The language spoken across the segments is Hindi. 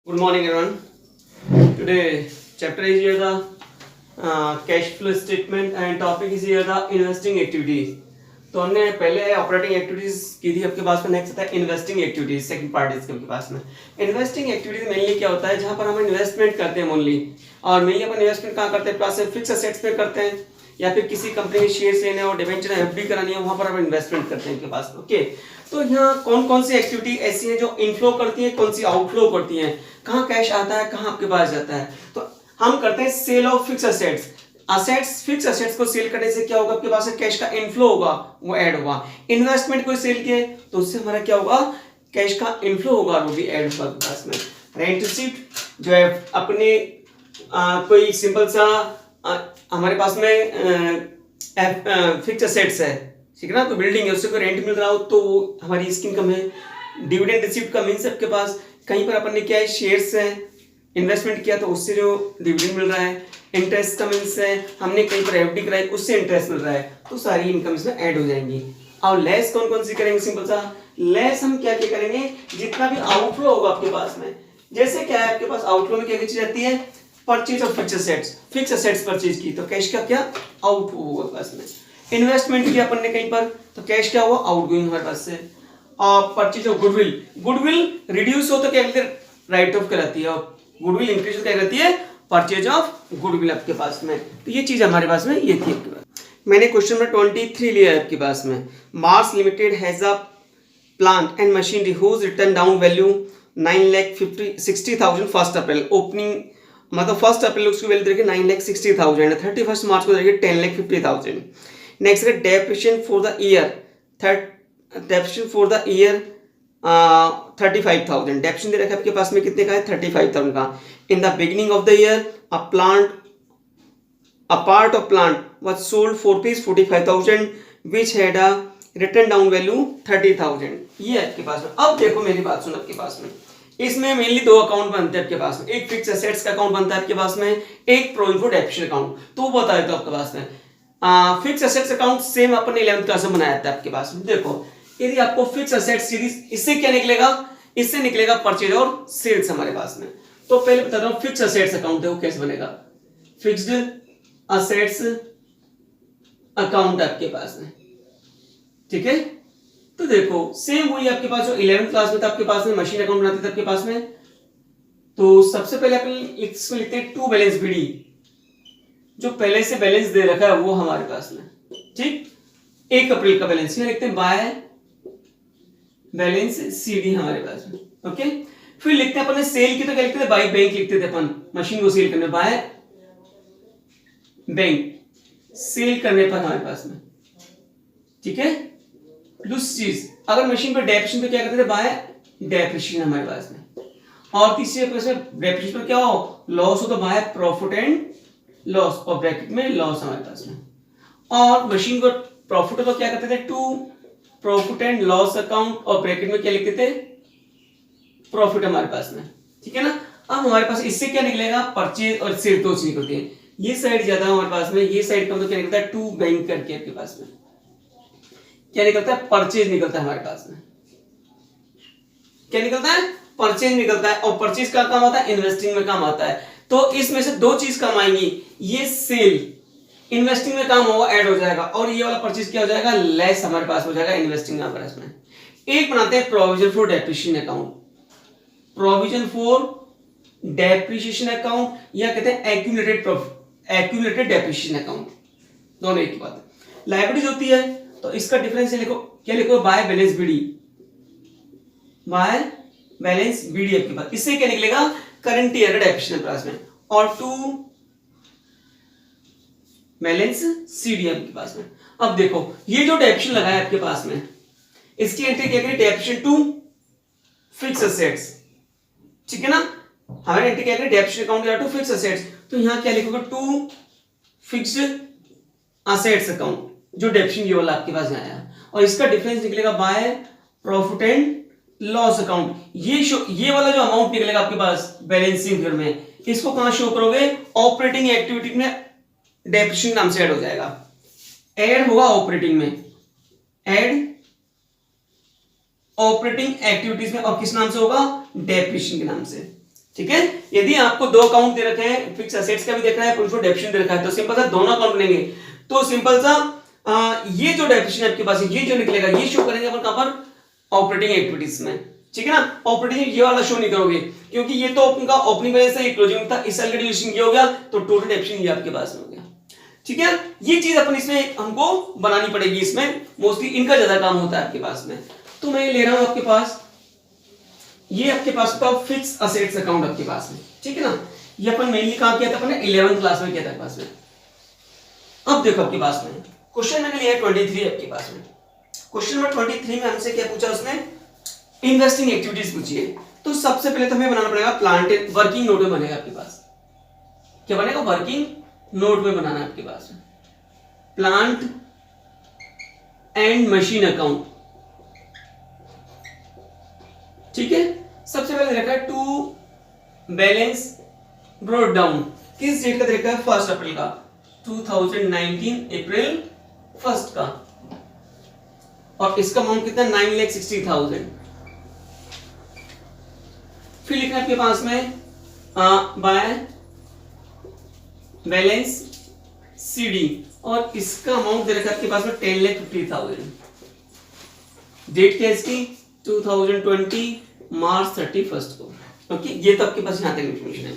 Good morning, everyone. Today, chapter is here the cash flow statement and topic is here the investing activities. तो हमने पहले ऑपरेटिंग एक्टिविटीज की थी, आपके पास में नेक्स्ट है इन्वेस्टिंग एक्टिविटीज, सेकंड पार्ट इसके आपके पास में। इन्वेस्टिंग एक्टिविटीज मेनली क्या होता है, जहां पर हम इन्वेस्टमेंट करते हैं ओनली, और मेनली अपन इन्वेस्टमेंट कहाँ करते हैं, प्लस फिक्स असेट्स पे करते हैं या फिर किसी कंपनी के शेयर लेने और डिबेंचर एफडी करानी है, वहां पर हम इन्वेस्टमेंट करते हैं इनके पास। ओके, तो यहाँ कौन कौन सी एक्टिविटी ऐसी है जो इनफ्लो करती है, कौन सी आउटफ्लो करती है, कहाँ कैश आता है, कहाँ आपके पास जाता है। तो हम करते हैं sale of fix assets. Fix assets को सेल करने से क्या होगा, आपके पास कैश का इनफ्लो होगा, वो ऐड होगा। इन्वेस्टमेंट को सेल किए तो उससे हमारा क्या होगा, कैश का इनफ्लो होगा, वो भी ऐड होगा आपके पास में। रेंट रिसीप्ट जो है अपने कोई सिंपल सा हमारे पास में फिक्स असेट्स है, ठीक है ना, तो बिल्डिंग है, उससे कोई रेंट मिल रहा हो तो हमारी इसकी इनकम है। डिविडेंड रिसीप्ट का मीन्स आपके पास कहीं पर अपन ने क्या है, शेयर्स है, इन्वेस्टमेंट किया तो उससे जो डिविडेंड मिल रहा है। इंटरेस्ट का मीन्स है हमने कहीं पर एफडी कराई, उससे इंटरेस्ट मिल रहा है, तो सारी इनकम इसमें ऐड हो जाएंगी। और लेस कौन कौन सी करेंगे, सिंपल सा लेस हम क्या क्या करेंगे, जितना भी आउटफ्लो होगा आपके पास में। जैसे क्या है आपके पास आउटफ्लो में क्या चीज आती है, purchase of fix assets purchase की, तो कैश का क्या आउट होगा पास में। इन्वेस्टमेंट किया अपन ने कहीं पर, तो कैश क्या हुआ, आउटगोइंग हमारे पास से। और परचेज ऑफ गुडविल रिड्यूस हो तो क्या कहते हैं, राइट ऑफ कहलाती है, और गुडविल इंक्रीज क्या कहती है, परचेज ऑफ गुडविल आपके पास में। तो ये चीज हमारे पास में ये थी आपके पास। मैंने क्वेश्चन नंबर 23 लिया है आपके पास में। Mars limited has a plant and machinery whose written down value 9,60,000 first April. Opening मतलब फर्स्ट अप्रैल उसकी वैल्यू देखिए 9,60,000, 31 मार्च को देखिए 10,50,000। नेक्स्ट है depreciation for the year 35,000। Depreciation दे रखा है आपके पास में कितने का है, 35,000 का। In the beginning of the year a part of plant was sold for rupees 45,000 which had a written down value 30,000। ये आपके पास में। अब देखो मेरी बात सुनो, आपके पास में इसमें मेनली दो अकाउंट बनते हैं आपके पास में, एक फिक्स एसेट्स का अकाउंट बनता है आपके पास में, एक प्रोविजन फॉर डेप्रिसिएशन अकाउंट। तो बता देता हूं आपके पास में फिक्स एसेट्स अकाउंट सेम अपन 11th क्लास में बनाया था आपके पास में। देखो यदि आपको फिक्स एसेट्स सीरीज, इससे क्या निकलेगा, इससे निकलेगा परचेज और सेल्स हमारे पास में। तो पहले बता रहा हूं फिक्स एसेट्स अकाउंट देखो कैसे बनेगा। फिक्स्ड असेट्स अकाउंट आपके पास में, ठीक है। तो देखो सेम वही आपके पास जो 11th क्लास में था आपके पास में, मशीन अकाउंट बनाते थे आपके पास में। तो सबसे पहले अपन इसमें लिखते हैं टू बैलेंस बीडी, जो पहले से बैलेंस दे रखा है वो हमारे पास में, ठीक। 1 अप्रैल का बैलेंस यहाँ लिखते हैं, बाय बैलेंस सीडी हमारे पास में, ओके। फिर लिखते हैं अपन ने सेल की, तो क्या लिखते थे, बाय बैंक लिखते थे अपन, मशीन को सेल करने, बाय बैंक सेल करने पर हमारे पास में, ठीक है। दूसरी चीज अगर मशीन पर डेप्रिसिएशन पे क्या करते थे, बाय डेप्रिसिएशन हमारे पास में। और तीसरे डेप्रिसिएशन पर क्या हो, लॉस हो तो बाय प्रॉफिट एंड लॉस, और ब्रैकेट में लॉस हमारे पास में। और मशीन को प्रॉफिट हो तो क्या करते थे, to profit and loss account, और ब्रैकेट में क्या लिखते थे, प्रॉफिट हमारे पास में, ठीक है ना। अब हमारे पास इससे क्या निकलेगा, परचेज और सेल दो चीज निकलती है। ये साइड ज्यादा हमारे पास में, ये साइड कम, तो क्या निकलता है, टू बैंक करके आपके पास में क्या निकलता है, परचेज निकलता है हमारे पास में। क्या निकलता है, परचेज निकलता है। और परचेज का काम होता है, इन्वेस्टिंग में काम आता है। तो इसमें से दो चीज काम आएंगी, ये सेल इन्वेस्टिंग में काम होगा, ऐड हो जाएगा, और ये वाला परचेज क्या हो जाएगा, लेस हमारे पास हो जाएगा इन्वेस्टिंग हमारे पास में। एक बनाते हैं provision for depreciation account, provision for depreciation account, या कहते हैं एक्यूमुलेटेड डेप्रिसिएशन अकाउंट, दोनों एक ही बात है। लायबिलिटीज होती है तो इसका डिफरेंस लिखो, क्या लिखो, by balance BD, by balance BD आपके पास। इससे क्या निकलेगा, करंट ईयर डेप्रिसिएशन प्राइस में, और टू बैलेंस सीडी आपके पास में। अब देखो ये जो डेप्रिसिएशन लगा है आपके पास में, इसकी एंट्री क्या करें, डेप्रिसिएशन टू फिक्स असेट्स, ठीक है ना। हमारी एंट्री क्या करें, depreciation account to fix assets, तो यहां क्या लिखोगे, टू फिक्स्ड असेट्स अकाउंट, जो डेप्रिसिएशन ये वाला आपके पास आया, और इसका डिफरेंस निकलेगा by profit and loss account. ये वाला जो अमाउंट निकलेगा आपके पास बैलेंसिंग फिगर में, इसको कहां शो करोगे, ऑपरेटिंग एक्टिविटी में डेप्रिसिएशन नाम से ऐड हो जाएगा, ऐड होगा ऑपरेटिंग में, ऐड ऑपरेटिंग एक्टिविटीज में, और किस नाम से होगा, डेप्रिसिएशन के नाम से। ठीक है। यदि आपको दो अकाउंट दे रखे हैं, फिक्स एसेट्स का भी देख रहा है, प्रिंसिपल डेप्रिसिएशन दे रखा है, तो सिंपल सा दोनों अकाउंट बनेंगे। तो सिंपल सा ये जो डेप्रिसिएशन आपके पास है, ये जो निकलेगा ये शो करेंगे अपन कहां पर, ऑपरेटिंग एक्टिविटीज में, ठीक है ना। ऑपरेटिंग ये वाला शो नहीं करोगे क्योंकि ये तो आपका ओपनिंग बैलेंस है, ये क्लोजिंग था, इस साल का डिविजन ये हो गया, तो टोटल डेप्रिसिएशन ये आपके पास में हो गया, ठीक है। ये चीज अपन इसमें हमको बनानी पड़ेगी, इसमें मोस्टली इनका ज्यादा काम होता है आपके पास में। तो मैं ले रहा हूं आपके पास, ये आपके पास था फिक्स असेट्स अकाउंट आपके पास में, ठीक है ना। ये अपन मेनली कहां किया था, अपन 11th क्लास में किया था पास में। अब देखो आपके पास में क्वेश्चन मैंने लिया है 23 आपके पास में। क्वेश्चन नंबर 23 में हमसे क्या पूछा उसने, इन्वेस्टिंग एक्टिविटीज पूछी है। तो सबसे पहले तो हमें बनाना पड़ेगा प्लांट वर्किंग नोट में बनेगा आपके पास, क्या बनेगा, वर्किंग नोट में बनाना है आपके पास में, प्लांट एंड मशीन अकाउंट, ठीक है। सबसे पहले रखा है टू बैलेंस ब्रॉट डाउन, किस डेट का देखा है, 1 अप्रैल का, 2019 अप्रैल 1 का, और इसका अमाउंट कितना, 9,60,000। फिर लिखना है आपके पास में बाय बैलेंस सीडी, और इसका अमाउंट दे रखा है आपके पास में 10,50,000। डेट क्या है इसकी, 2020 मार्च 31 को, ओके। ये तो आपके पास यहां तक इंफॉर्मेशन है।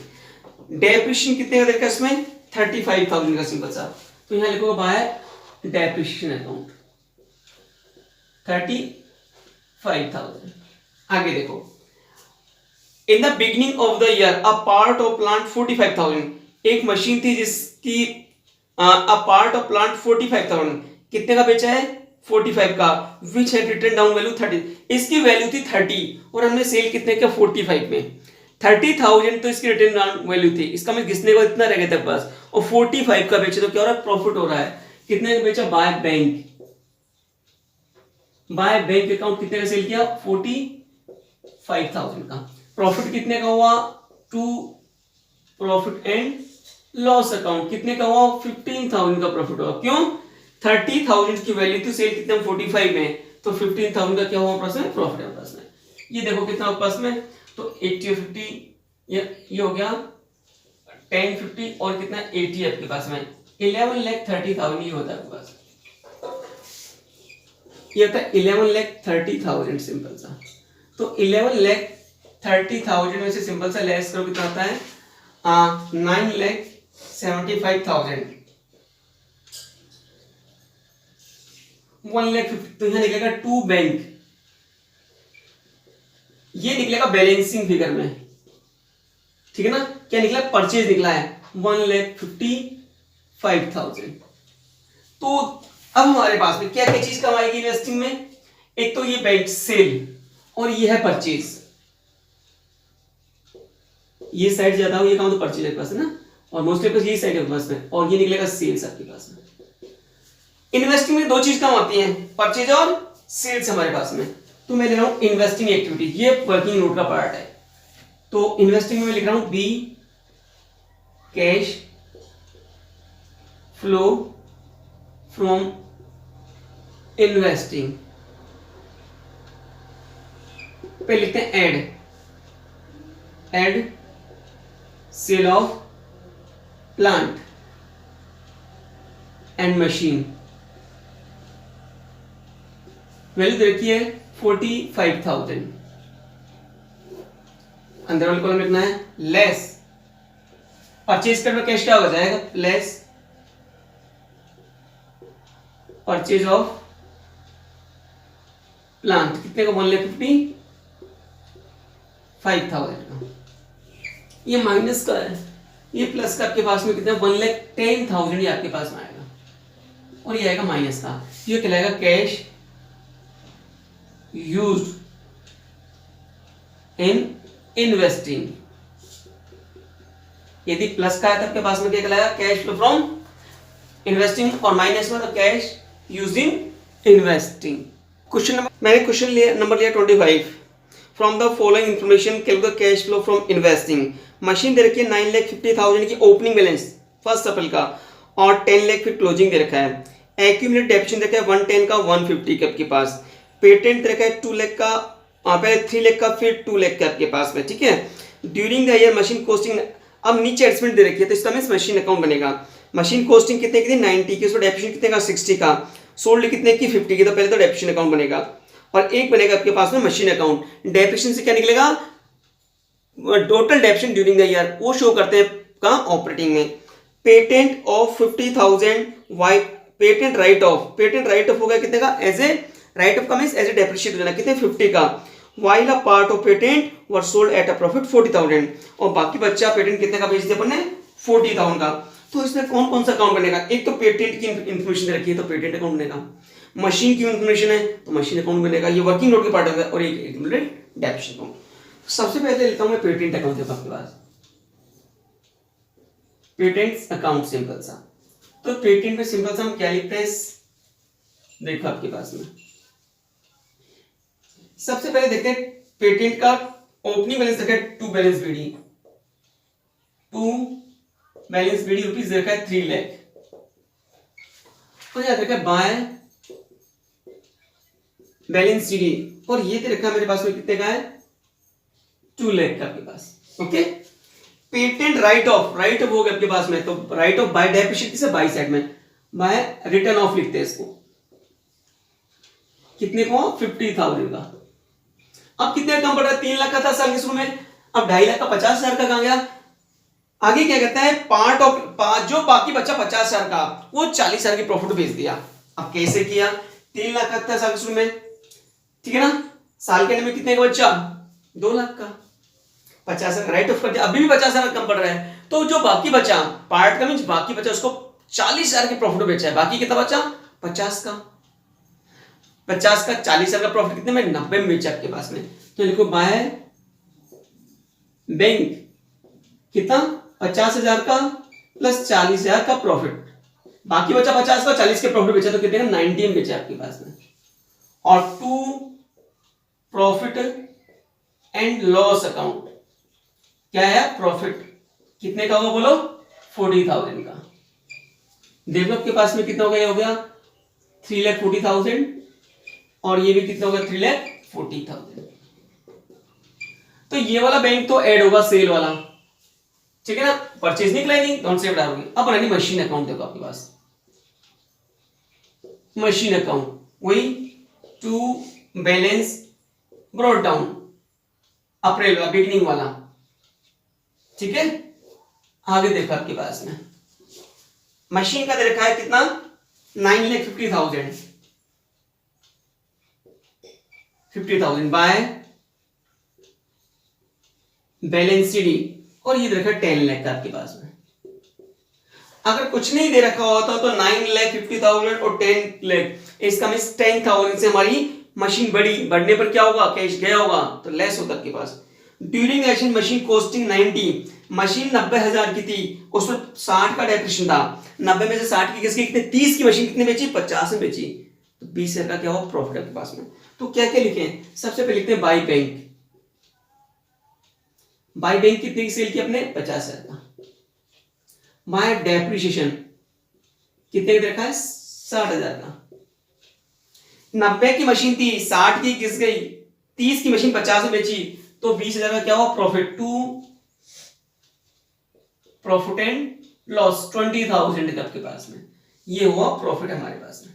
डेप्रिसिएशन कितने का दे रखा है इसमें, 35,000 का सिंपल सा, तो यहां लिखोगे बाय डेप्रिसिएशन अकाउंट 35,000। आगे देखो, in the beginning of the year a part of plant 45,000, एक मशीन थी जिसकी अ पार्ट ऑफ प्लांट 45,000 कितने का बेचा है, 45 का, which had written down value 30, इसकी वैल्यू थी 30 और हमने सेल कितने का, 45 में। 30,000 तो इसकी रिटर्न डाउन वैल्यू थी, इसका मैं घिसने को इतना रह गया था बस, और 45 का बेचे तो क्या हो रहा है, प्रॉफिट हो रहा है। कितने का बेचा, by bank, by bank account कितने का सेल किया, 45,000 का। प्रॉफिट कितने का हुआ, to profit and loss account कितने का हुआ, 15,000 का प्रॉफिट हुआ। क्यों, 30,000 की वैल्यू थी, सेल कितने 45 में, तो 15,000 का क्या हुआ पास में, प्रॉफिट है पास में। ये देखो कितना पास में, तो 80 और 50 ये हो गया 1050 और कितना 80 आपके पास में, 11,30,000 ये होता है आपके पास, ये होता है 11,30,000 सिंपल सा। तो 11,30,000 में से सिंपल सा लेस करो कितना आता है, 9,75,000, 1,50,000, तो यहां निकलेगा टू बैंक, ये निकलेगा बैलेंसिंग फिगर में, ठीक है ना। क्या निकला, परचेज निकला है 1,55,000। तो अब हमारे पास में क्या क्या चीज कमाएगी इन्वेस्टिंग में, एक तो ये बैंक सेल और ये है परचेज, ये साइड ज्यादा हो, ये काम तो परचेज आपके पास है ना, और मोस्टली पास ये साइड है पास में, और ये निकलेगा सेल्स आपके पास में। इन्वेस्टिंग में दो चीज काम आती है, परचेज और सेल्स हमारे पास में। तो मैं ले रहा हूं इन्वेस्टिंग एक्टिविटी, ये वर्किंग नोट का पार्ट है। तो इन्वेस्टिंग में मैं लिख रहा हूं B cash flow from investing, पे लिखते हैं add sale of plant and machine, value दे रखी है 45,000। अंदर वाले कॉलम लिखना है लेस परचेज कर कैश क्या हो जाएगा, लेस परचेज ऑफ प्लांट कितने का, 1,55,000 का। ये माइनस का है, ये प्लस का आपके पास में कितना, 1,10,000 ये आपके पास में आएगा, और ये आएगा माइनस का। ये कहलाएगा कैश यूज्ड इन इन्वेस्टिंग। यदि प्लस का है तो आपके पास में क्या कहलाएगा, कैश फ्लो फ्रॉम इन्वेस्टिंग, और माइनस में तो cash used in investing. Question number, मैंने क्वेश्चन नंबर लिया 25, from the following information calculate cash flow from investing. Machine दे रखी है 9,50,000 की ओपनिंग बैलेंस 1 अप्रैल का, और 10 लाख फिर क्लोजिंग दे रखा है। एक्यूमुलेटेड डेप्रिसिएशन देखा है 110 का, 150 का आपके पास। पेटेंट देखा है 2 लाख का, पहले 3 लाख का, फिर 2 लाख का आपके पास में, ठीक है। During the year machine costing, अब नीचे एडजस्टमेंट दे रखी है तो इसका मीन मशीन अकाउंट बनेगा। मशीन कॉस्टिंग कितने की थी 90 की, उसका डेप्रिसिएशन कितने का 60 का, सोल्ड कितने की 50 की, तो पहले तो डेप्रिसिएशन अकाउंट बनेगा और एक बनेगा आपके पास में मशीन अकाउंट। डेप्रिसिएशन से क्या निकलेगा, total depreciation during the year, वो शो करते हैं कहाँ ऑपरेटिंग में। पेटेंट ऑफ 50,000 वाई, patent write off, patent write off हो गया कितने का, एज ए राइट ऑफ का मींस एज ए डेप्रिसिएट हो जाना, कितने 50 का। While a part of patent were sold at a profit 40,000, और बाकी बच्चा पेटेंट कितने का बेच दिया अपन ने 40,000 का। तो इसमें कौन कौन सा अकाउंट बनेगा, एक तो पेटेंट की इंफॉर्मेशन रखी है तो पेटेंट अकाउंट बनेगा, मशीन की इंफॉर्मेशन है तो मशीन अकाउंट बनेगा, ये वर्किंग नोट के पार्ट होगा, और एक डेप्रिसिएशन अकाउंट। सबसे पहले लिखता हूं मैं पेटेंट अकाउंट, देखो आपके पास पेटेंट्स अकाउंट सिंपल सा, तो पेटेंट में सिंपल सा हम क्या लिखते हैं, देखो आपके पास में सबसे पहले देखते हैं पेटेंट का ओपनिंग बैलेंस रखा है to balance BD, to balance BD rupees रखा है 3 लाख, तो याद रखा है बाय बैलेंस सीडी, और ये तो रखा है मेरे पास में कितने का है 2 लाख का आपके पास। Okay, patent write off, write off हो गया आपके पास में, तो राइट ऑफ बाय डेप्रिसिएट से बाई साइड में बाय रिटर्न ऑफ लिखते हैं इसको, कितने को 50,000 का। अब कितने कम पड़ रहा है, 3 लाख का था साल के शुरू में, अब 2.5 लाख का 50,000 का कहां गया। आगे क्या कहता है, पार्ट ऑफ जो बाकी बचा 50,000 का वो 40,000 की प्रॉफिट बेच दिया। अब कैसे किया, 3 लाख का था साल के शुरू में, ठीक है ना, साल के एंड में कितने का बचा 2 लाख का, 50,000 का राइट ऑफ कर दिया, अभी भी 50,000 कम पड़ रहा है, तो जो बाकी बचा पार्ट का मींस बाकी बचा उसको 40,000 के प्रॉफिट बेचा है, बाकी कितना बचा 50 का, 50 का 40,000 का प्रॉफिट कितने में 90 में बेचा आपके पास में, तो लिखो बाय बैंक कितना 50,000 का प्लस 40,000 का प्रॉफिट, बाकी बचा 50 का, 40 के प्रॉफिट बेचा तो कितने का 90 में बेचा आपके पास में, और to profit and loss account क्या है, प्रॉफिट कितने का होगा बोलो 40,000 का। देख लो आपके पास में कितना हो गया, हो गया 3,40,000, और ये भी कितना होगा 3,40,000। तो ये वाला बैंक तो ऐड होगा सेल वाला, ठीक है ना, परचेज निकला नहीं तो से डालोगे। अब बनानी मशीन अकाउंट, देखो आपके पास मशीन अकाउंट वही टू बैलेंस ब्रॉट डाउन अप्रैल वाला बिगिनिंग वाला, ठीक है। आगे देखो आपके पास में मशीन का दे रखा है कितना 9,50,000 बाय बैलेंस सीडी, और ये दे रखा है 10 लाख का आपके पास में। अगर कुछ नहीं दे रखा होता तो 9,50,000 और 10 लाख, इसका मीन 10,000 से हमारी मशीन बढ़ने पर क्या होगा, कैश गया होगा तो लेस होता आपके पास। During action machine costing 90, machine 90,000 की थी, उसमें 60 का डेप्रिसिएशन था, 90 में से 60 की किसकी, कितने 30 की मशीन कितने बेची 50 में बेची, तो 20,000 का क्या होगा प्रॉफिट आपके पास में। तो क्या क्या लिखे, सबसे पहले लिखते हैं बाई बैंक, बाई बैंक कितने की सेल की अपने 50,000 का, बाय डेप्रिसिएशन कितने का रखा है 60,000 का, 90 की मशीन थी 60 की किस गई, 30 की मशीन 50 में बेची तो 20,000 का क्या हुआ profit, to profit and loss 20,000 का आपके पास में, ये हुआ प्रॉफिट हमारे पास में,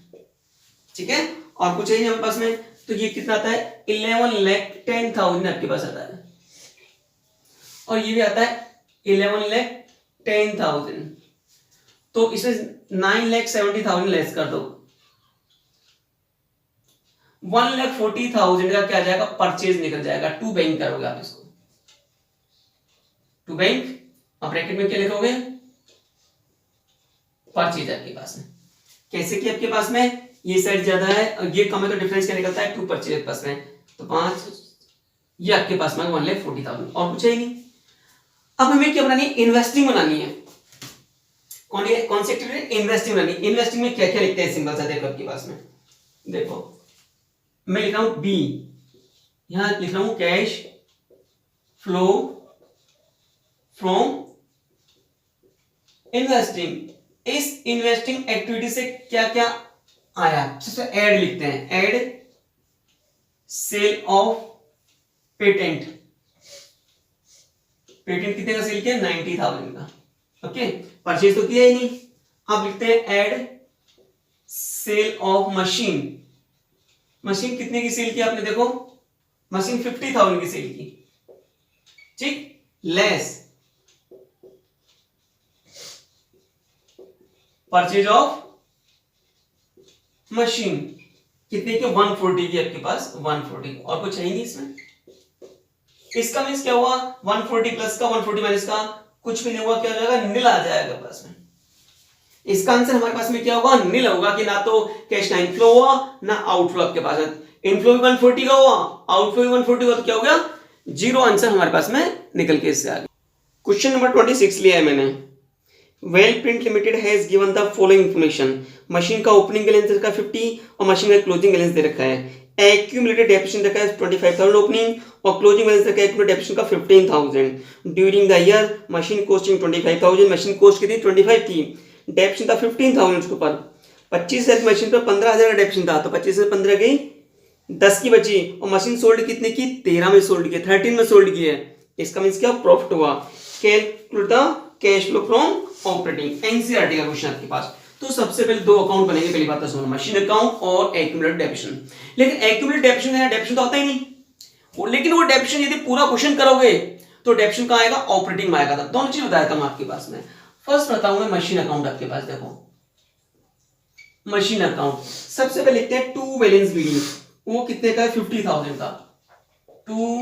ठीक है। और कुछ है हमारे पास में, तो ये कितना आता है 11,10,000 आपके पास आता है, और ये भी आता है 11,10,000, तो इसमें 9,70,000 लेस कर दो, 1,40,000 का क्या आ जाएगा परचेज निकल जाएगा, टू बैंक करोगे आप इसको, टू बैंक, अब ब्रैकेट में क्या लिखोगे परचेज आपके पास में। कैसे कि आपके पास में ये साइड ज्यादा है और ये कम है तो डिफरेंस क्या निकलता है, टू परचेज पास में, तो 5 ये आपके पास में 1,40,000, और कुछ है नहीं। अब हमें क्या बनानी है, इन्वेस्टिंग बनानी है, कौन सी एक्टिविटी, इन्वेस्टिंग बनानी। इन्वेस्टिंग में क्या क्या लिखते हैं सिंपल सा, देखो आपके पास में, देखो मैं लिख रहा हूं बी, यहां लिख रहा हूं कैश फ्लो फ्रॉम इन्वेस्टिंग। इस इन्वेस्टिंग एक्टिविटी से क्या क्या आया, सबसे ऐड लिखते हैं, add sale of patent, patent कितने का सेल किया? 90,000 का। ओके, परचेज तो किया ही नहीं। अब लिखते हैं add sale of machine. Machine कितने की सेल की आपने? देखो मशीन 50,000 की सेल की, ठीक, लेस परचेज ऑफ मशीन कितने की? 140 की आपके पास, 140, और कुछ है ही नहीं इसमें। इसका मींस क्या हुआ? 140 प्लस का 140 माइनस का कुछ भी नहीं हुआ, क्या हो जाएगा? नील आ जाएगा पास में। इसका आंसर हमारे पास में क्या होगा? नील होगा कि ना तो कैश का इनफ्लो हुआ ना आउटफ्लो आपके पास है। इनफ्लो 140 का हुआ, आउटफ्लो 140 हुआ, तो क्या हो गया? जीरो आंसर हमारे पास में निकल के इससे आ गया। क्वेश्चन नंबर 26 लिया है मैंने। Well print limited has given the following information. Machine का ओपनिंग बैलेंस रखा है 50 और मशीन का क्लोजिंग बैलेंस दे रखा है। एक्यूमुलेटेड डेप्रिसिएशन रखा है 25,000 ओपनिंग और क्लोजिंग बैलेंस रखा है एक्यूमुलेटेड डेप्रिसिएशन का 15,000। During the year machine costing 25,000, machine cost कितनी? 25 थी, डेप्रिसिएशन था 15,000 उसके ऊपर। 25,000 की मशीन पर 15,000 का डेप्रिसिएशन था, तो 25 से 15 गई, 10 की बची, और मशीन सोल्ड कितने की? 13 में सोल्ड की, 13 में सोल्ड की है। इसका मींस क्या? प्रॉफिट हुआ। Calculate the cash flow from operating, NCERT का क्वेश्चन आपके पास। तो सबसे पहले दो अकाउंट बनेंगे, पहली बात तो सुनो, मशीन अकाउंट और एक्यूमुलेटेड डेप्रिसिएशन। लेकिन एक्यूमुलेटेड डेप्रिसिएशन है, डेप्रिसिएशन तो आता ही नहीं, लेकिन वो डेप्रिसिएशन यदि पूरा क्वेश्चन करोगे तो डेप्रिसिएशन कहां आएगा? ऑपरेटिंग में आएगा। दोनों चीज बताया था मैं आपके पास में। फर्स्ट बताऊंगा मशीन अकाउंट आपके पास। देखो मशीन अकाउंट सबसे पहले लिखते हैं टू बैलेंस बीडी, वो कितने का? 50,000 का। To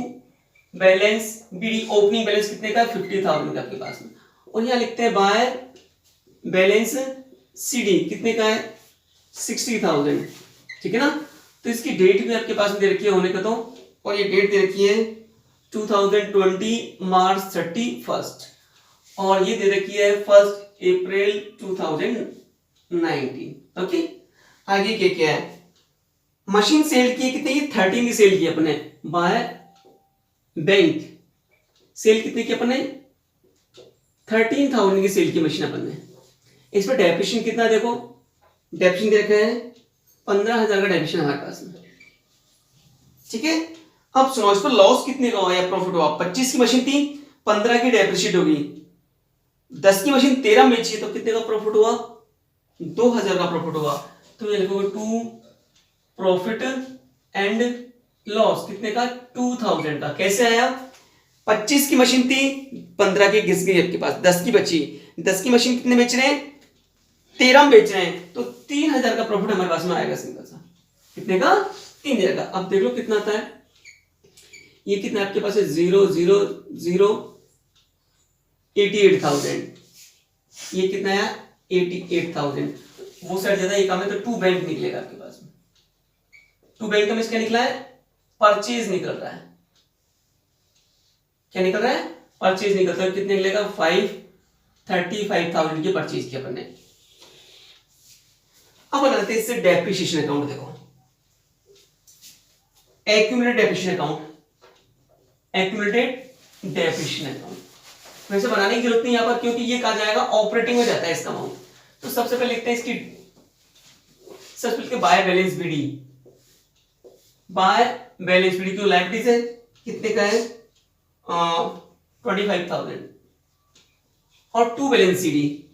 balance BD opening balance कितने का? 50,000 का आपके पास में। और यहां लिखते हैं बाय बैलेंस सीडी कितने का है? 60,000, ठीक है ना। तो इसकी डेट भी आपके पास में दे रखी है होने का तो, और ये डेट दे रखी है 2020 मार्च 31, और ये दे रखी है 1 अप्रैल 2019। ओके, आगे क्या क्या है? मशीन सेल की कितने की? 13 की सेल की अपने। बाय बैंक सेल कितने की अपने? 13,000 की सेल की मशीन अपन ने। इस पर डेप्रिसिएशन कितना? देखो डेप्रिसिएशन दे रखा है 15,000 का डेप्रिसिएशन हमारे पास में, ठीक है। अब सुनो, इस पर लॉस कितने का हुआ या प्रॉफिट हुआ? 25 की मशीन थी, 15 की डेप्रिसिएट होगी, 10 की मशीन 13 में बेची, तो कितने का प्रॉफिट हुआ? 2,000 का प्रॉफिट हुआ। तो ये लिखोगे टू प्रॉफिट एंड लॉस कितने का? 2,000 का। कैसे आया? 25 की मशीन थी, 15 की घिस गई आपके पास, 10 की बची, 10 की मशीन कितने बेच रहे हैं? 13 में बेच रहे हैं, तो 3,000 का प्रॉफिट हमारे पास में आएगा सिंपल सा। कितने का? 3,000 का। अब देख लो कितना आता है, ये कितना आपके पास है? 88,000। ये कितना है? 88,000। वो साइड ज्यादा ये काम है, तो टू बैंक निकलेगा आपके पास में। टू बैंक का क्या निकला है? परचेज निकल रहा है। क्या निकल रहा है? परचेज निकल रहा है। कितने निकलेगा? 35,000 की परचेज की अपन ने। अब बनाते हैं इससे डेप्रिसिएशन अकाउंट। देखो accumulated depreciation account, accumulated depreciation account वैसे बनाने की जरूरत नहीं यहां पर, क्योंकि ये कहा जाएगा ऑपरेटिंग में जाता है इसका अमाउंट। तो सबसे पहले लिखते हैं इसकी, सबसे पहले by balance BD, by balance BD क्यों लाइबिलिटीज है, कितने का है? 25,000। और टू बैलेंस सीडी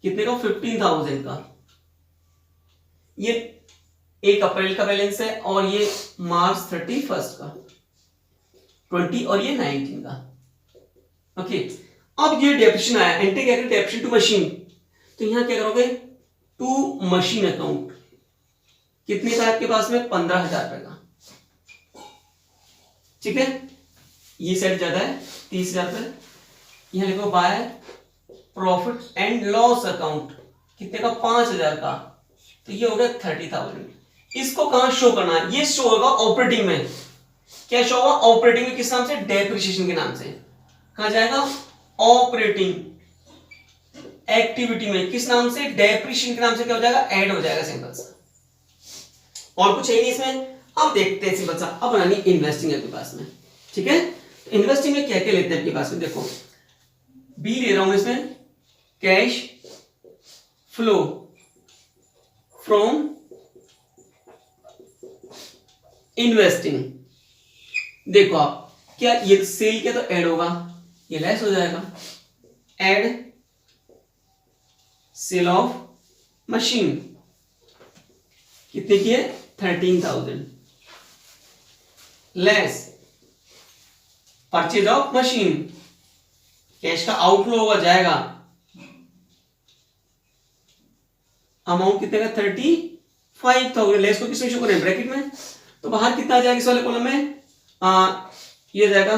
कितने का? 15,000 का। ये 1 अप्रैल का बैलेंस है और ये मार्च 31 का 20 और ये 19 का। ओके, अब ये डेप्रिसिएशन आया, एंट्री क्या करें? डेप्रिसिएशन टू मशीन, तो यहां क्या करोगे? टू मशीन अकाउंट कितने का आपके पास में? 15,000 रुपए का, ठीक है। ये सेट ज्यादा है 30,000 रुपए। यहां लिखो bye profit and loss account कितने का? 5,000 का, तो ये हो गया 30,000। इसको कहां शो करना है? ये शो होगा ऑपरेटिंग में। क्या शो होगा? ऑपरेटिंग में। किस नाम से? डेप्रिसिएशन के नाम से। कहां जाएगा? ऑपरेटिंग एक्टिविटी में। किस नाम से? डेप्रिसिएशन के नाम से। क्या हो जाएगा? ऐड हो जाएगा, सिंपल सा। और कुछ है नहीं इसमें। अब देखते हैं सिंपल सा। अब बनानी इन्वेस्टिंग है आपके पास में, ठीक है। इन्वेस्टिंग में क्या क्या लेते हैं आपके पास में? देखो बी ले रहा हूं इसमें, कैश फ्लो फ्रॉम इन्वेस्टिंग। देखो आप क्या ये सेल किया तो ऐड होगा, ये लेस हो जाएगा। ऐड सेल ऑफ मशीन कितने की है 13,000 less purchase of machine, cash का आउटफ्लो होगा जाएगा, अमाउंट कितने का 35,000 लेस को किसमें शो करें ब्रैकेट में, तो बाहर कितना आ जाएगा इस वाले कॉलम में ये जाएगा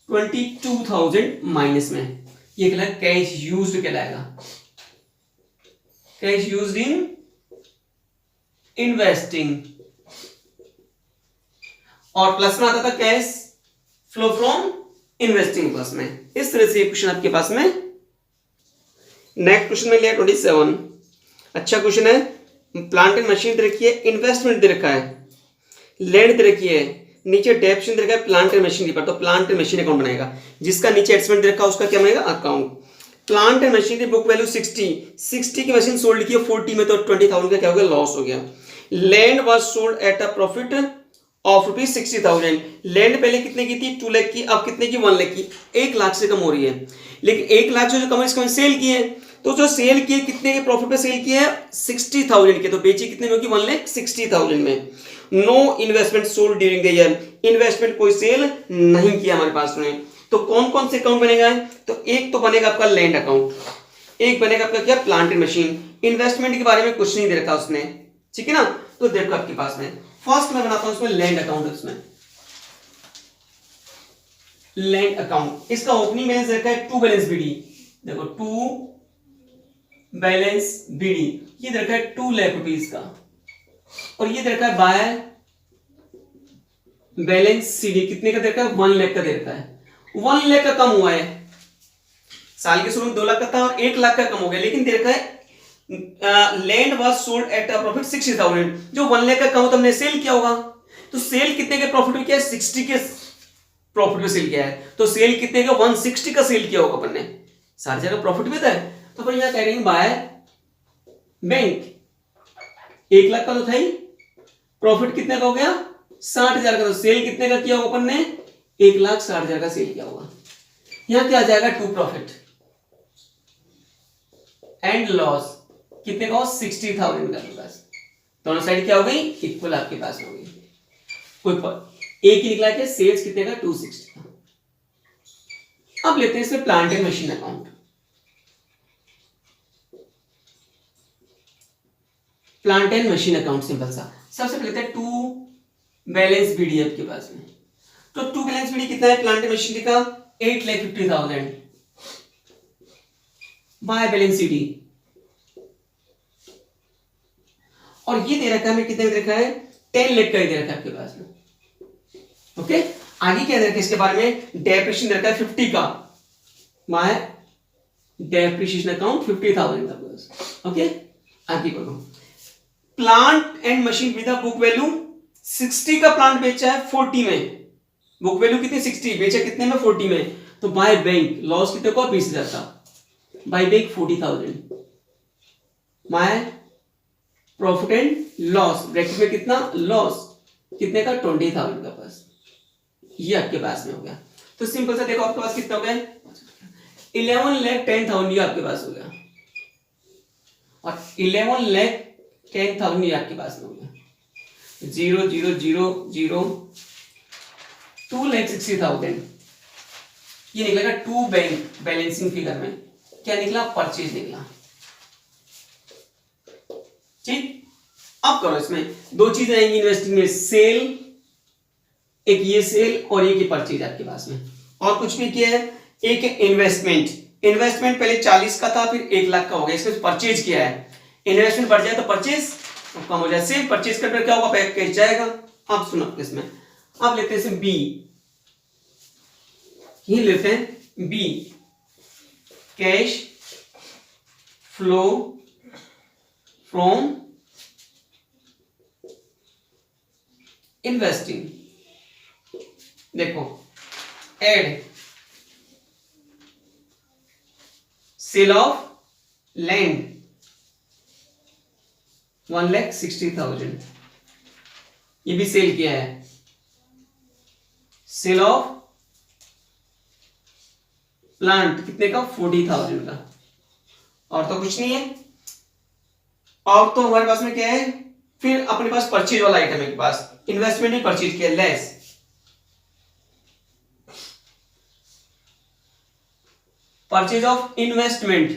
22,000 माइनस में, ये कहलाएगा कैश यूज्ड कहलाएगा, कैश यूज्ड इन इन्वेस्टिंग, और प्लस में आता था cash flow from investing plus में। इस तरह से ये क्वेश्चन आपके पास में। नेक्स्ट क्वेश्चन में लिया 27, अच्छा क्वेश्चन है। प्लांट एंड मशीन दे रखी है, इन्वेस्टमेंट दे रखा है, लैंड दे रखी है, नीचे डेप्शन दे रखा है प्लांट एंड मशीन के पर, तो प्लांट एंड मशीन अकाउंट बनेगा, जिसका नीचे एडजस्टमेंट दे रखा है उसका क्या बनेगा अकाउंट। प्लांट एंड मशीन की बुक वैल्यू 60 की मशीन सोल्ड की है 40 में, तो 20,000 का क्या हो गया लॉस हो गया। Land was sold at a profit of ₹60,000, land पहले कितने की थी 2 लाख की, अब कितने की 1 लाख की, 1 लाख से कम हो रही है, लेकिन 1 लाख से जो कम इसका सेल की है, तो जो सेल किए कितने के प्रॉफिट पे सेल किया है 60,000 के, तो बेची कितने में होगी 1,60,000 में। No investment sold during the year, investment कोई सेल नहीं किया हमारे पास में, तो कौन कौन से अकाउंट बनेगा, तो एक तो बनेगा आपका लैंड अकाउंट, एक बनेगा आपका क्या प्लांट एंड मशीन। इन्वेस्टमेंट के बारे में कुछ नहीं दे रखा उसने, ठीक है ना, तो देखो आपके पास में फर्स्ट मैं बनाता हूं उसमें लैंड अकाउंट, उसमें लैंड अकाउंट, इसका ओपनिंग बैलेंस रखा है 2 बैलेंस बीडी, देखो 2 बैलेंस बीडी, ये रखा है 2 लाख रुपीस का, और ये रखा है बाय बैलेंस सीडी कितने का दे रखा है 1 लाख का दे रखा है, 1 लाख का कम हुआ है, साल के शुरू में 2 लाख का था और 1 लाख का कम हो गया, लेकिन दे रखा है land was sold at a profit 60,000, जो 1 लाख का कम तो हमने सेल किया होगा, तो सेल कितने के प्रॉफिट में किया है 60 के प्रॉफिट में सेल किया है, तो सेल कितने का 160 का सेल किया होगा अपन ने, सारी जगह प्रॉफिट में था, तो अपन यहां कह रहे हैं बाय बैंक 1 लाख का तो था ही, प्रॉफिट कितने का हो गया 60,000 का, तो सेल कितने का किया होगा अपन ने 1,60,000 का सेल किया होगा, यहां क्या आ जाएगा टू प्रॉफिट एंड लॉस कितने का हो 60,000 का आपके पास, दोनों साइड क्या हो गई इक्वल आपके पास हो गई, कोई एक ही निकला के सेल्स कितने का 260 का। अब लेते हैं इसमें plant and machine account, plant and machine account simple सा, सबसे पहले लेते हैं 2 बैलेंस बीडी आपके पास में, तो 2 बैलेंस बीडी कितना है प्लांट एंड मशीनरी का 8,50,000 बाय बैलेंस सीडी, और ये दे रखा है हमें कितने दे रखा है 10 लाख का ही दे रखा है आपके पास में, ओके। आगे क्या दे रखा है इसके बारे में डेप्रिसिएशन दे रखा है 50 का, माय डेप्रिसिएशन अकाउंट 50,000 का बस, ओके। आगे बोलो plant and machine with book value 60 का प्लांट बेचा है 40 में, बुक वैल्यू कितनी 60 बेचा कितने में 40 में, तो बाय बैंक लॉस कितने को 20,000 का, by bank 40,000, my profit and loss bracket में कितना लॉस कितने का 20,000 का पास, ये आपके पास में हो गया। तो सिंपल सा देखो आपके पास कितना हो गया 11,10,000 ये आपके पास हो गया, और 11,10,000 ये आपके पास में हो गया, 0 0 0 0 2,60,000 ये निकलेगा 2 बैंक बैलेंसिंग फिगर में क्या निकला परचेज निकला, ठीक। अब करो इसमें 2 चीजें आएंगी इन्वेस्टिंग में, सेल, एक ये सेल और एक ये परचेज आपके पास में, और कुछ भी किया है, एक इन्वेस्टमेंट, इन्वेस्टमेंट पहले 40 का था फिर 1 लाख का हो गया, इसमें परचेज किया है, इन्वेस्टमेंट बढ़ जाए तो परचेज कम हो जाए, सेल परचेज कर क्या होगा पैकेज जाएगा। अब सुनो इसमें, अब लेते हैं बी, ये लेते हैं B cash flow from investing, देखो एड सेल ऑफ लैंड 1,60,000 ये भी सेल किया है, सेल ऑफ प्लांट कितने का 40,000 का, और तो कुछ नहीं है। और तो हमारे पास में क्या है, फिर अपने पास परचेज वाला आइटम है के पास, इन्वेस्टमेंट भी परचेज किया लेस, परचेज ऑफ इन्वेस्टमेंट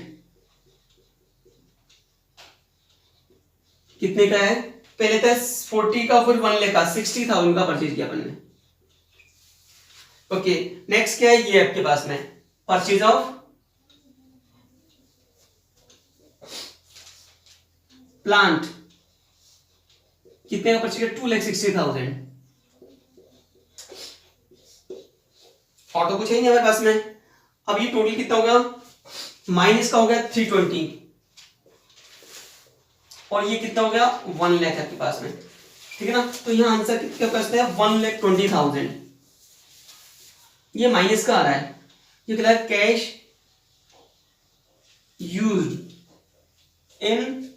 कितने का है, पहले था 40 का, फिर 1 लाख का, 60,000 का परचेज किया अपन ने। ओके, नेक्स्ट क्या है, ये आपके पास में परचेज ऑफ प्लांट कितने का परचेज किया, 2,60,000, और तो कुछ है नहीं हमारे पास में। अब ये टोटल कितना होगा, माइनस का हो गया 320, और ये कितना हो गया 1 लाख आपके पास में, ठीक है ना। तो यहाँ आंसर कितने पास है, 1,20,000, ये माइनस का आ रहा है, ये क्या है, cash used in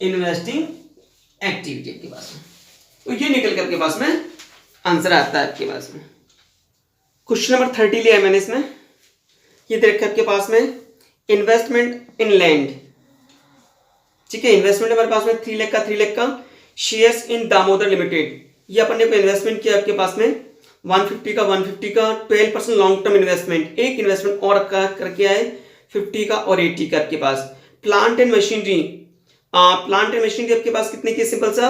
investing activity आपके पास में। तो ये निकल कर आपके पास में आंसर आता है आपके पास में। क्वेश्चन नंबर 30 लिया है मैंने इसमें, ये देख आपके पास में इन्वेस्टमेंट इन लैंड, ठीक है। इन्वेस्टमेंट हमारे पास में 3 लाख का, 3 लाख का शेयर्स इन दामोदर लिमिटेड, ये अपन ने इन्वेस्टमेंट किया आपके पास में 150 का, 150 का 12% लॉन्ग टर्म इन्वेस्टमेंट, एक इन्वेस्टमेंट और करके आए 50 का और 80 का आपके पास। Plant and machinery, plant and machinery आपके पास कितने की, सिंपल सा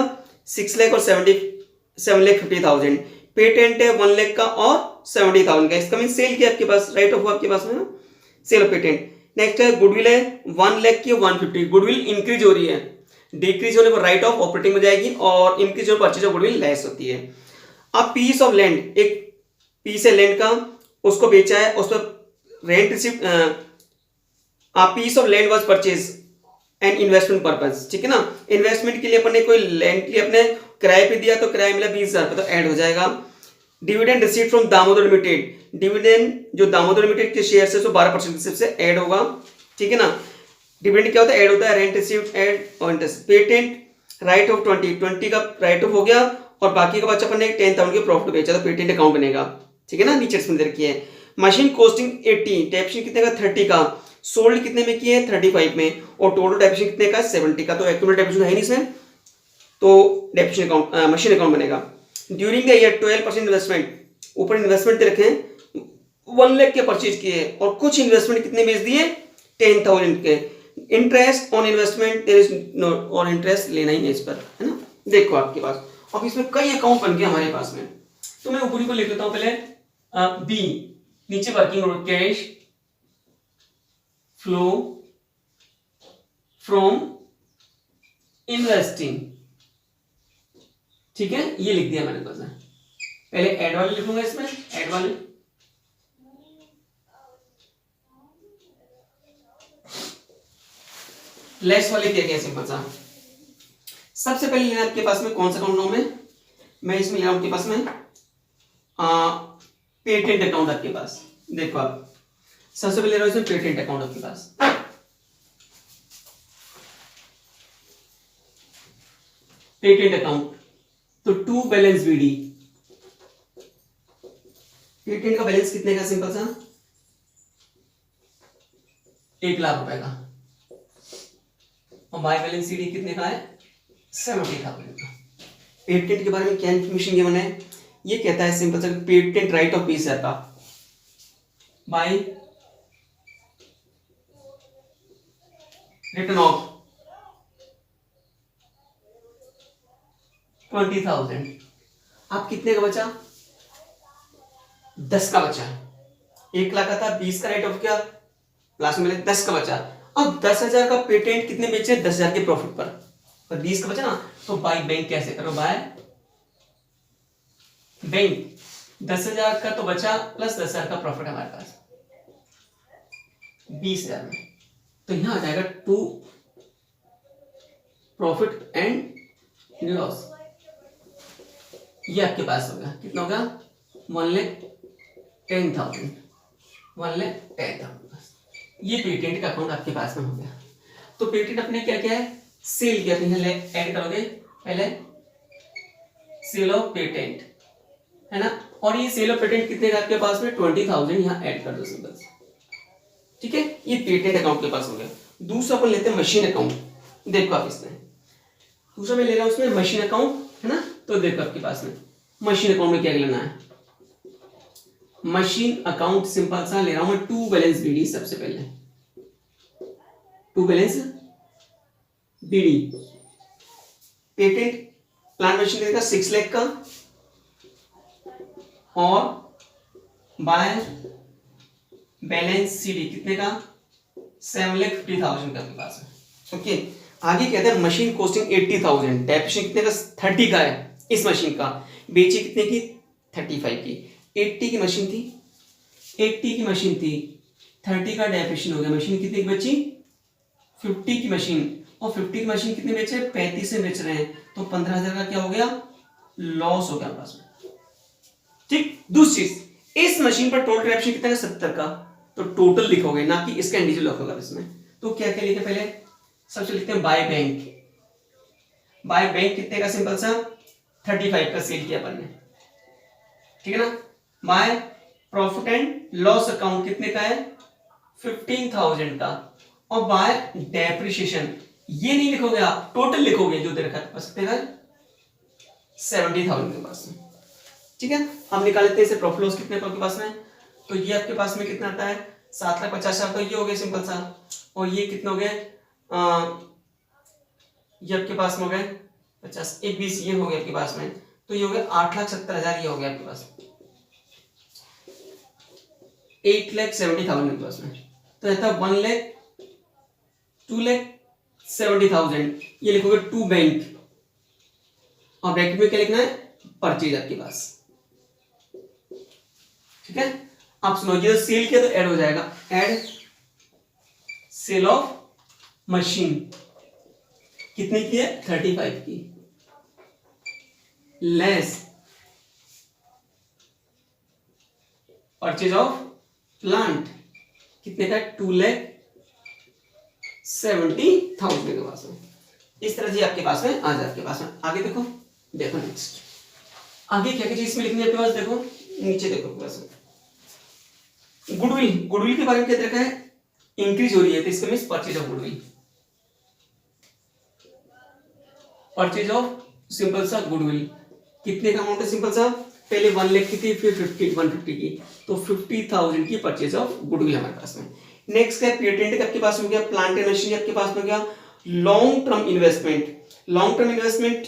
6 लाख और 7,50,000। पेटेंट है 1 लाख का और 70,000 का, इसका मीन सेल किया आपके पास, राइट ऑफ आपके पास में ना, सेल ऑफ पेटेंट। नेक्स्ट है गुडविल है 1 लाख की 150, गुडविल इंक्रीज हो रही है, डिक्रीज होने पर राइट ऑफ ऑपरेटिंग में जाएगी, और इंक्रीज होने पर परचेज ऑफ गुडविल लेस होती है। अब पीस ऑफ लैंड, एक पीस है लैंड का, उसको बेचा है, उस पर rent receipt, piece of land was purchase and investment purpose, ठीक है ना। इन्वेस्टमेंट के लिए अपन ने कोई लैंड के लिए अपने किराए पे दिया, तो किराया मिला 20,000 रुपये, तो ऐड हो जाएगा। Dividend receive from Damodar limited, dividend जो दामोदर लिमिटेड के शेयर से 12% से ऐड होगा, ठीक है ना। डिविडेंड क्या होता है, ऐड होता है, रेंट रिसीव ऐड और इंटरेस्ट। पेटेंट राइट ऑफ 20 का राइट ऑफ हो गया, और बाकी का बच्चा अपन ने 10,000 के प्रॉफिट बेचा, तो पेटेंट अकाउंट बनेगा, ठीक है ना। नीचे इसमें दे रखी है। मशीन कॉस्टिंग 80, डेप्रिसिएशन कितने का 30 का, सोल्ड कितने में किए 35 में, और टोटल डेप्रिसिएशन कितने का 70 का, तो एक्यूमुलेट डेप्रिसिएशन है नहीं इसमें, तो डेप्रिसिएशन अकाउंट, मशीन अकाउंट बनेगा। ड्यूरिंग द ईयर 12% इन्वेस्टमेंट, ऊपर इन्वेस्टमेंट दे रखे 1 लाख के परचेज किए, और कुछ इन्वेस्टमेंट कितने बेच दिए 10,000 के। Interest on investment there is no, और इंटरेस्ट लेना ही है इस पर, है ना। देखो आपके पास अब इसमें कई अकाउंट बन गए हमारे पास में, तो मैं ऊपरी को लिख लेता हूं पहले, बी, नीचे working cash flow from investing, ठीक है, ये लिख दिया मैंने पास। पहले ऐड वाले लिखूंगा, इसमें ऐड वाले, लेस वाले क्या क्या सिंपल सा। सबसे पहले लेना आपके पास में कौन सा अकाउंट में, मैं इसमें ले रहा हूं आपके पास में पेटेंट अकाउंट आपके पास। देखो आप सबसे पहले ले रहा हूं इसमें पेटेंट अकाउंट आपके पास। पेटेंट अकाउंट तो टू बैलेंस बीडी, पेटेंट का बैलेंस कितने का, सिंपल सा 1 लाख रुपए का, और बाय बैलेंस सीडी कितने का है 70,000 का। पेटेंट के बारे में क्या इंफॉर्मेशन गिवन है, ये कहता है सिंपल सा पेटेंट राइट ऑफ पीस है का बाय रिटर्न ऑफ 20,000। आप कितने का बचा, 10 का बचा, 1 लाख का था, 20 का राइट ऑफ क्या लास्ट में 10 का बचा। अब 10,000 का पेटेंट कितने बेचे, 10,000 के प्रॉफिट पर 20 का बचा ना, तो बाय बैंक कैसे करो, बाय बैंक 10,000 का तो बचा प्लस 10,000 का प्रॉफिट हमारे पास 20,000 में, तो यहां आ जाएगा टू प्रॉफिट एंड लॉस, ये आपके पास होगा कितना होगा 1,10,000, 1,10,000। ये पेटेंट का अकाउंट आपके पास में हो गया। तो पेटेंट अपने क्या क्या है, सेल किया, ऐड करोगे पहले सेल ऑफ पेटेंट, है ना। और ये सेल ऑफ पेटेंट कितने का आपके पास में 20,000 यहाँ ऐड कर दो सिंपल से, ठीक है। ये पेटेंट अकाउंट के पास हो गया। दूसरा अपन लेते हैं मशीन अकाउंट। देखो आप इसमें दूसरा मैं ले रहा हूं उसमें मशीन अकाउंट, है ना। तो देखो आपके पास में मशीन अकाउंट में क्या लेना है। मशीन अकाउंट सिंपल सा ले रहा हूं मैं टू बैलेंस बीडी। सबसे पहले to balance BD. Patent plant machine देगा 6 लाख का, और बाय बैलेंस सीडी कितने का 7,50,000 का आपके पास है, ओके। आगे कहते हैं मशीन कॉस्टिंग 80,000, डेप्रिसिएशन कितने का 30 का है इस मशीन का, बेची कितने की 35 की। 80 की मशीन थी, 80 की मशीन थी, 30 का डेप्रिसिएशन हो गया, मशीन कितनी की बची 50 की मशीन, और 50 की मशीन कितने बेचे 35 से बेच रहे हैं, तो 15,000 का क्या हो गया लॉस हो गया पास में, ठीक। दूसरी चीज इस मशीन पर टोटल डेप्रिसिएशन कितना है 70 का, तो टोटल लिखोगे ना कि इसका इंडिविजुअल लिखोगे इसमें। तो क्या क्या लिखे पहले सबसे लिखते हैं बाय बैंक। बाय बैंक कितने का सिंपल सा 35 का सेल किया अपन ने, ठीक है ना। Bye profit and loss account कितने का है 15,000 का, और बाय डेप्रिसिएशन ये नहीं लिखोगे आप, टोटल लिखोगे जो दे रखा है बस कितने का 70,000 के पास में, ठीक है। हम निकाल लेते हैं इसे प्रॉफिट लॉस कितने का आपके पास में। तो ये आपके पास में कितना आता है 7,50,000, तो ये हो गया सिंपल सा, और ये कितना हो गया ये आपके पास में हो गए 50 एक 20 ये हो गया आपके पास में, तो ये हो गया 8,70,000 ये हो गया आपके पास 8,70,000 के पास में। तो रहता है 2,70,000 ये लिखोगे टू बैंक, और ब्रैकेट में क्या लिखना है परचेज आपके पास, ठीक है। आप सुनो ये सेल किया तो ऐड हो जाएगा, ऐड सेल ऑफ मशीन कितने की है 35 की, लेस परचेज ऑफ प्लांट कितने का 2,70,000 के पास में। इस तरह से आपके पास में आ जाए आपके पास में। आगे देखो नेक्स्ट आगे क्या क्या चीज में लिखनी है आपके पास, देखो नीचे देखो आपके पास गुडविल। गुडविल के बारे में क्या देखा है इंक्रीज हो रही है, तो इसका means purchase of goodwill, purchase of simple सा गुडविल कितने का अमाउंट है सिंपल सा, पहले 1 लाख की थी फिर 150 की, तो 50,000 की परचेज ऑफ गुडविल हमारे पास में। नेक्स्ट क्या पेटेंट आपके पास में गया, प्लांट एंड मशीनरी आपके पास में गया, long term investment. Long term investment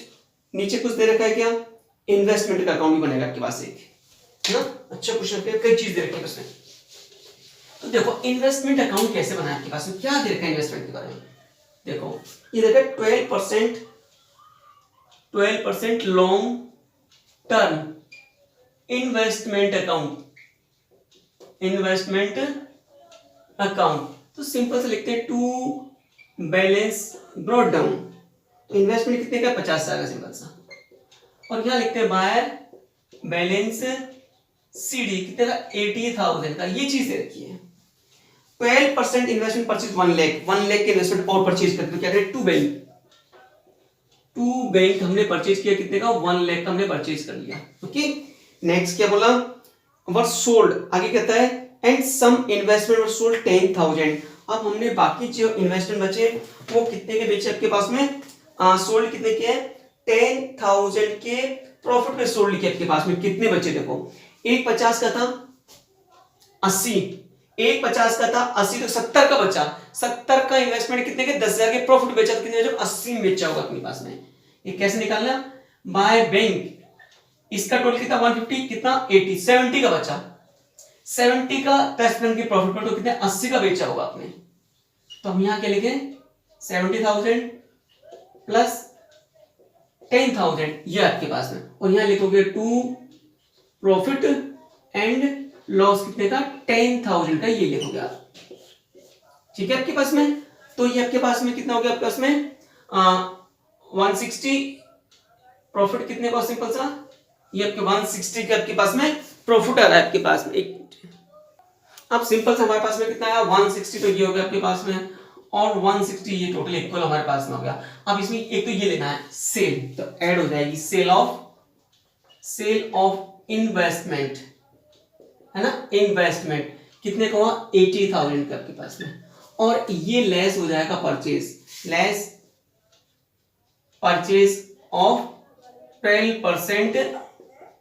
नीचे कुछ दे रखा है क्या, इन्वेस्टमेंट का अकाउंट भी बनेगा आपके पास एक, है ना। अच्छा क्वेश्चन पे कई चीज दे रखी है उसमें। तो देखो इन्वेस्टमेंट अकाउंट कैसे बना है आपके पास में, क्या दे रखा है इन्वेस्टमेंट के बारे में। देखो ये देखा 12% long term investment account, investment account. तो सिंपल से लिखते हैं to balance brought down, investment कितने का 50,000 का सिंपल सा, और क्या लिखते हैं बाय बैलेंस सीडी कितने का 80,000 का, ये चीज दे रखी है। 12% इन्वेस्टमेंट परचेज 1 लाख के इन्वेस्टमेंट और परचेज करते क्या करें टू बैंक हमने परचेज किया कितने का 1 लाख का हमने परचेज कर लिया, ओके। नेक्स्ट क्या बोला वर सोल्ड, आगे कहता है and some investment were sold 10,000। अब हमने बाकी जो इन्वेस्टमेंट बचे वो कितने के बेचे आपके पास में, सोल्ड कितने के 10,000 के प्रॉफिट पे सोल्ड लिखे आपके पास में। कितने बचे देखो, एक 50 का था 80, एक 50 का था 80, तो 70 का बचा। 70 का इन्वेस्टमेंट कितने के 10,000 के प्रॉफिट बेचा, तो कितने जब 80 में बेचा होगा अपने पास में। ये कैसे निकालना बाय बैंक, इसका टोटल कितना 150 कितना 80, 70 का बचा, 70 का 10% के प्रॉफिट पर तो कितने 80 का बेचा होगा आपने। तो हम यहां क्या लिखे 70,000 प्लस 10,000 ये आपके पास में, और यहां लिखोगे टू प्रॉफिट एंड लॉस कितने का 10,000 का ये लिखोगे आप, ठीक है आपके पास में। तो ये आपके पास में कितना हो गया आपके पास में 160 प्रॉफिट कितने का सिंपल सा, ये आपके 160 के आपके पास में प्रॉफिट आ रहा है आपके पास में। एक अब सिंपल से हमारे पास में कितना आया 160, तो ये हो गया आपके पास में, और 160 ये टोटल इक्वल हमारे पास में हो गया। अब इसमें एक तो ये लेना है सेल, तो ऐड हो जाएगी सेल ऑफ इन्वेस्टमेंट, है ना, इन्वेस्टमेंट कितने का हुआ 80,000 का आपके पास में, और ये लेस हो जाएगा लेस परचेज ऑफ 12%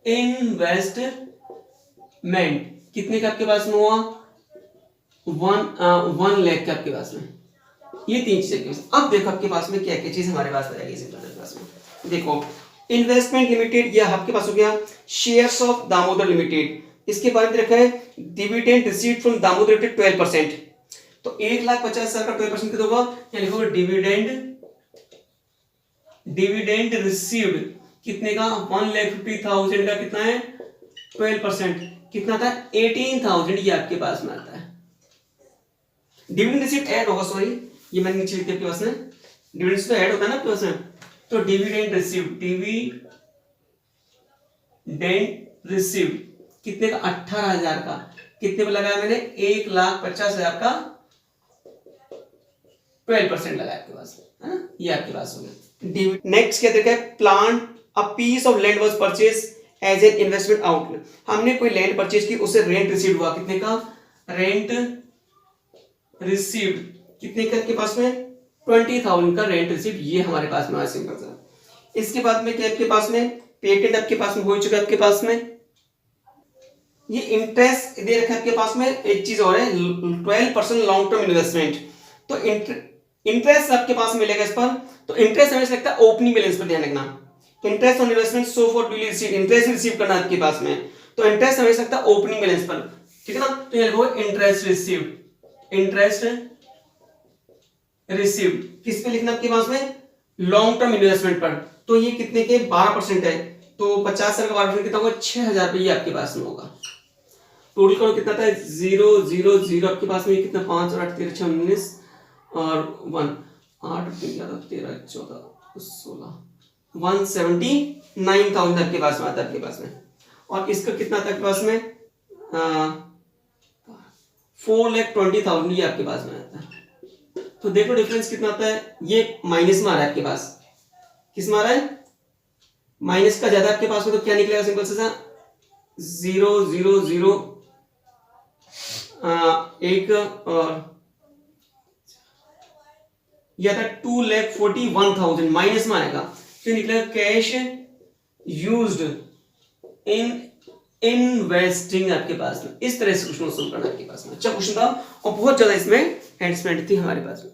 इन्वेस्टमेंट, कितने का आपके पास में हुआ 1 लाख का आपके पास में। ये 3 चीजें। अब देखो आपके पास में क्या क्या चीज हमारे पास आ जाएगी सिंपल के पास में। देखो इन्वेस्टमेंट लिमिटेड, यह आपके पास हो गया शेयर्स ऑफ दामोदर लिमिटेड, इसके बारे में रखा है dividend received from Damodar limited 12%, तो 1,50,000 का 12% कितना होगा, या लिखोगे डिविडेंड रिसीव्ड कितने का 1,50,000 का कितना है 12%, कितना था 18,000, ये आपके पास में आता है। डिविडेंड रिसीव्ड ऐड होगा, सॉरी ये मैंने नीचे लिख दिया आपके पास में, डिविडेंड तो ऐड होता है ना आपके पास में, तो डिविडेंड रिसीव्ड कितने का 18,000 का, कितने पे लगाया मैंने 1,50,000 का 12% लगाया आपके पास, है ना, ये आपके पास हो गया। नेक्स्ट क्या देखा है, plant a piece of land was purchase as an investment outlay, हमने कोई लैंड परचेज की, उसे रेंट रिसीव्ड हुआ, कितने का रेंट रिसीव्ड, कितने का आपके पास में 20,000 का रेंट रिसीव्ड, ये हमारे पास में सिंपल सा। इसके बाद में क्या आपके पास में पेटेंट आपके पास में हो चुका है आपके पास में, ये इंटरेस्ट दे रखा है आपके पास में, एक चीज और है 12% लॉन्ग टर्म इन्वेस्टमेंट, तो इंटरेस्ट आपके पास मिलेगा इस पर, तो इंटरेस्ट हमें लगता है ओपनिंग बैलेंस पर ध्यान रखना, interest on investment so for duly received, interest receive करना आपके पास में, तो इंटरेस्ट हमें लगता है ओपनिंग बैलेंस पर, ठीक है ना, तो ये लिखो इंटरेस्ट रिसीव्ड किस पे लिखना आपके पास में लॉन्ग टर्म इन्वेस्टमेंट पर, तो ये कितने के 12% है, तो 50,000 का 12% कितना होगा 6,000 रुपये आपके पास में होगा। टोटल करो कितना था 0 0 0 आपके पास में कितना 5 और 8 13 6 19 और 1 8 13 14 16 179,000 आपके पास में आता है आपके पास में, और इसका कितना था आपके पास में 4,20,000 ये आपके पास में आता है। तो देखो डिफरेंस कितना आता है, ये माइनस में आ रहा है आपके पास, किस में आ रहा है माइनस का ज्यादा आपके पास में, तो क्या निकलेगा सिंपल सा 0 0 0 एक और यह था 2,41,000 माइनस में आएगा, तो निकलेगा कैश यूज्ड इन इन्वेस्टिंग आपके पास में। इस तरह से क्वेश्चन सोल्व करना आपके पास में। अच्छा क्वेश्चन था और बहुत ज्यादा इसमें हेल्पमेंट थी हमारे पास में।